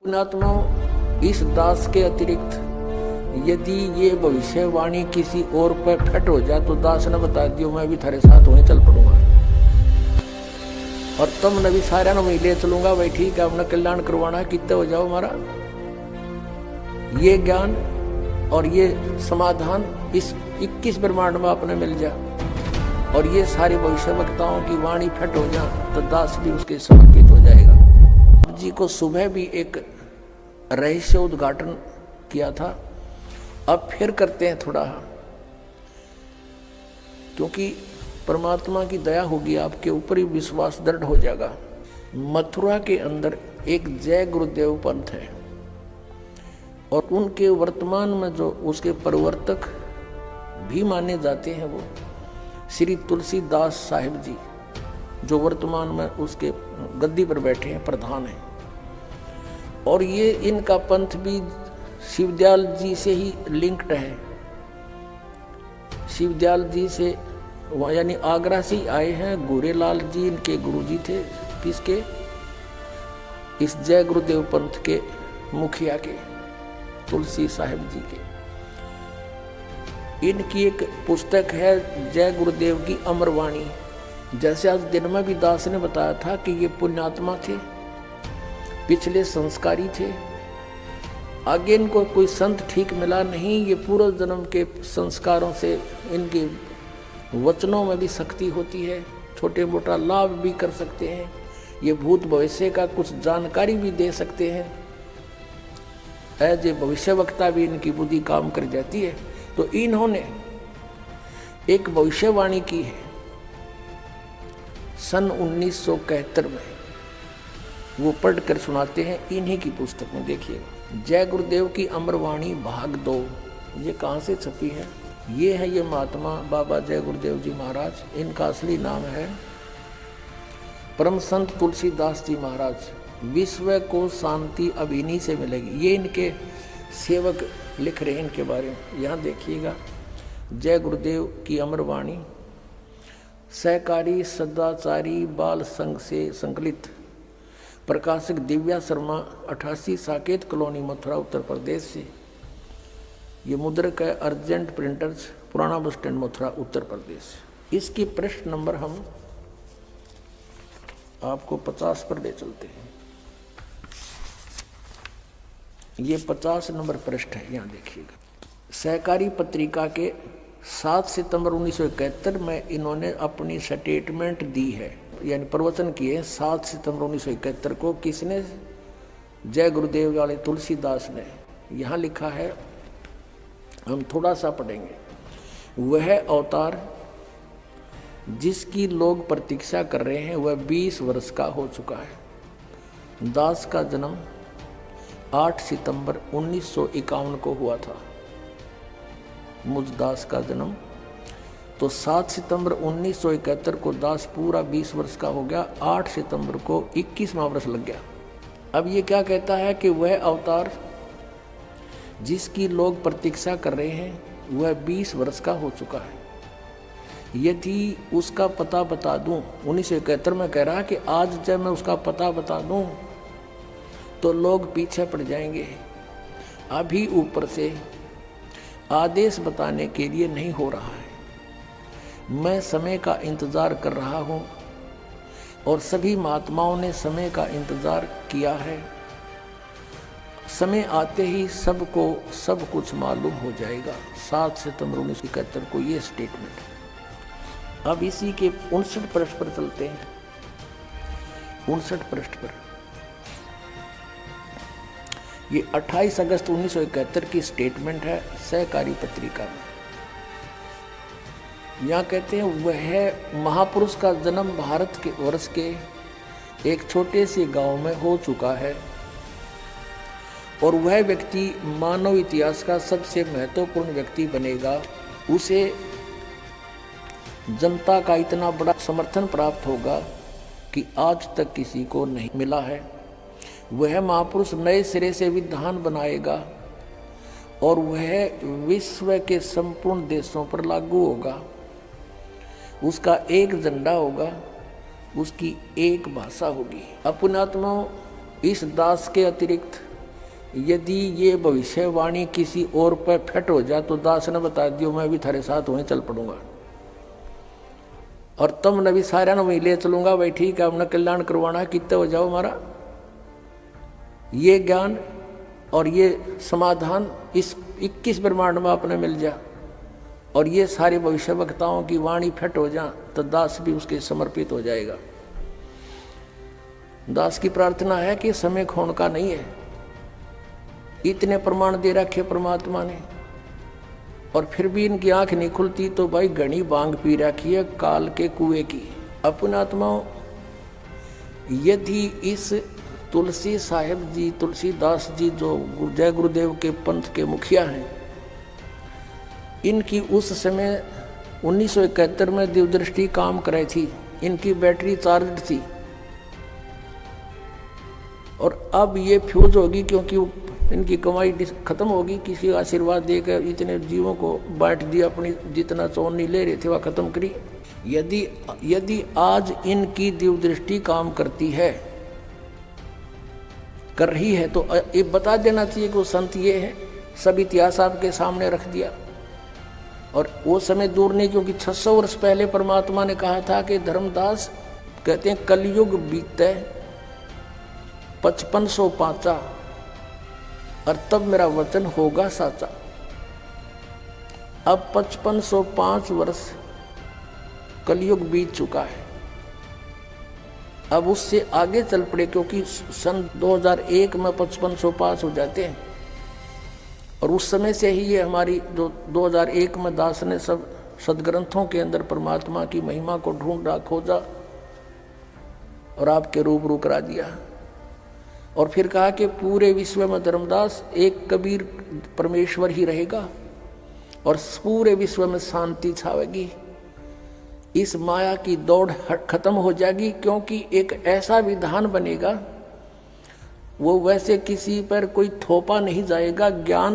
पुण्यात्माओं, इस दास के अतिरिक्त यदि ये भविष्यवाणी किसी और पर फट हो जाए तो दास ने बता दियो मैं भी थारे साथ वहीं चल पड़ूंगा और तुम नबी सारा ने वहीं ले चलूंगा। भाई ठीक है, अपना कल्याण करवाना है, कितने हो जाओ हमारा। ये ज्ञान और ये समाधान इस 21 ब्रह्मांड में आपने मिल जा और ये सारे भविष्य वक्ताओं की वाणी फट हो जाए तो दास भी उसके समर्पित हो जाएगा। जी को सुबह भी एक रहस्य उद्घाटन किया था, अब फिर करते हैं थोड़ा, क्योंकि परमात्मा की दया होगी आपके ऊपर ही विश्वास दृढ़ हो जाएगा। मथुरा के अंदर एक जय गुरुदेव पंथ है और उनके वर्तमान में जो उसके प्रवर्तक भी माने जाते हैं वो श्री तुलसीदास साहिब जी, जो वर्तमान में उसके गद्दी पर बैठे हैं, प्रधान हैं। और ये इनका पंथ भी शिवदयाल जी से ही लिंक्ड है। शिवदयाल जी से यानी आगरा से ही आए हैं। गोरेलाल जी इनके गुरुजी थे, किसके, इस जय गुरुदेव पंथ के मुखिया के, तुलसी साहिब जी के। इनकी एक पुस्तक है जय गुरुदेव की अमरवाणी। जैसे आज दिन में भी दास ने बताया था कि ये पुण्यात्मा थे, पिछले संस्कारी थे, आगे इनको कोई संत ठीक मिला नहीं। ये पूर्व जन्म के संस्कारों से इनके वचनों में भी शक्ति होती है, छोटे मोटा लाभ भी कर सकते हैं, ये भूत भविष्य का कुछ जानकारी भी दे सकते हैं। एज ए भविष्य वक्ता भी इनकी बुद्धि काम कर जाती है। तो इन्होंने एक भविष्यवाणी की है सन 1971 में, वो पढ़ कर सुनाते हैं इन्हीं की पुस्तक में। देखिए, जय गुरुदेव की अमरवाणी भाग 2, ये कहाँ से छपी है? ये है ये महात्मा बाबा जय गुरुदेव जी महाराज। इनका असली नाम है परम संत तुलसीदास जी महाराज। विश्व को शांति अब इन्हीं से मिलेगी, ये इनके सेवक लिख रहे हैं इनके बारे में। यहाँ देखिएगा, जय गुरुदेव की अमरवाणी सहकारी सदाचारी बाल संघ से संकलित, प्रकाशक दिव्या शर्मा, 88 साकेत कॉलोनी, मथुरा, उत्तर प्रदेश से। ये मुद्रक है अर्जेंट प्रिंटर्स, पुराना बस स्टैंड, मथुरा, उत्तर प्रदेश। इसकी पृष्ठ नंबर हम आपको 50 पर ले चलते हैं। ये 50 नंबर पृष्ठ है, यहाँ देखिएगा। सहकारी पत्रिका के 7 सितंबर 1971 में इन्होंने अपनी स्टेटमेंट दी है, यानी प्रवचन किए 7 सितंबर 1971 को। किसने? जय गुरुदेव वाले तुलसीदास ने। यहाँ लिखा है, हम थोड़ा सा पढ़ेंगे। वह अवतार जिसकी लोग प्रतीक्षा कर रहे हैं वह 20 वर्ष का हो चुका है। दास का जन्म 8 सितंबर 1951 को हुआ था। मुझ दास का जन्म तो 7 सितंबर 1971 को दास पूरा 20 वर्ष का हो गया। 8 सितंबर को 21वां वर्ष लग गया। अब ये क्या कहता है कि वह अवतार जिसकी लोग प्रतीक्षा कर रहे हैं वह 20 वर्ष का हो चुका है। यदि उसका पता बता दूं, 1971 में कह रहा कि आज जब मैं उसका पता बता दूं तो लोग पीछे पड़ जाएंगे। अभी ऊपर से आदेश बताने के लिए नहीं हो रहा है। मैं समय का इंतजार कर रहा हूं और सभी महात्माओं ने समय का इंतजार किया है। समय आते ही सबको सब कुछ मालूम हो जाएगा। 7 सितंबर 1971 को ये स्टेटमेंट है। अब इसी के 59 पृष्ठ पर चलते हैं। 59 पृष्ठ पर ये 28 अगस्त 1971 की स्टेटमेंट है सहकारी पत्रिका में। यहाँ कहते हैं, वह महापुरुष का जन्म भारत के वर्ष के एक छोटे से गांव में हो चुका है और वह व्यक्ति मानव इतिहास का सबसे महत्वपूर्ण व्यक्ति बनेगा। उसे जनता का इतना बड़ा समर्थन प्राप्त होगा कि आज तक किसी को नहीं मिला है। वह महापुरुष नए सिरे से विधान बनाएगा और वह विश्व के संपूर्ण देशों पर लागू होगा। उसका एक झंडा होगा, उसकी एक भाषा होगी। अपनात्माओं, इस दास के अतिरिक्त यदि ये भविष्यवाणी किसी और पर फट हो जाए तो दास ने बता दियो मैं भी थारे साथ वहीं चल पड़ूंगा और तुम ने भी सारा ने वहीं ले चलूंगा। भाई ठीक है, हमने कल्याण करवाना है, कितने हो जाओ हमारा। ये ज्ञान और ये समाधान इस 21 ब्रह्मांड में आपने मिल जा और ये सारे भविष्य वक्ताओं की वाणी फट हो जा तो दास भी उसके समर्पित हो जाएगा। दास की प्रार्थना है कि समय खोने का नहीं है। इतने प्रमाण दे रखे परमात्मा ने और फिर भी इनकी आंख नहीं खुलती तो भाई घनी बांग पी रखी है काल के कुएं की। अपने आत्माओं, यदि इस तुलसी साहिब जी, तुलसीदास जी जो जय गुरुदेव के पंथ के मुखिया हैं, इनकी उस समय 1971 में दिव्यदृष्टि काम कराई थी, इनकी बैटरी चार्ज थी और अब ये फ्यूज होगी क्योंकि इनकी कमाई खत्म होगी। किसी का आशीर्वाद देकर इतने जीवों को बांट दिया, अपनी जितना चौनी ले रहे थे वह खत्म करी। यदि आज इनकी दिव्यदृष्टि काम करती है, कर रही है, तो ये बता देना चाहिए कि वो संत ये है। सब इतिहास आपके सामने रख दिया और वो समय दूर नहीं, क्योंकि 600 वर्ष पहले परमात्मा ने कहा था कि धर्मदास कहते हैं कलयुग बीते 5500 पाँचा और तब मेरा वचन होगा साचा। अब 5505 वर्ष कलयुग बीत चुका है, अब उससे आगे चल पड़े, क्योंकि सन 2001 में 5505 हो जाते हैं और उस समय से ही ये हमारी जो 2001 में दास ने सब सदग्रंथों के अंदर परमात्मा की महिमा को ढूंढा, खोजा और आपके रूबरू करा दिया और फिर कहा कि पूरे विश्व में धर्मदास एक कबीर परमेश्वर ही रहेगा और पूरे विश्व में शांति छावेगी। इस माया की दौड़ खत्म हो जाएगी, क्योंकि एक ऐसा विधान बनेगा, वो वैसे किसी पर कोई थोपा नहीं जाएगा। ज्ञान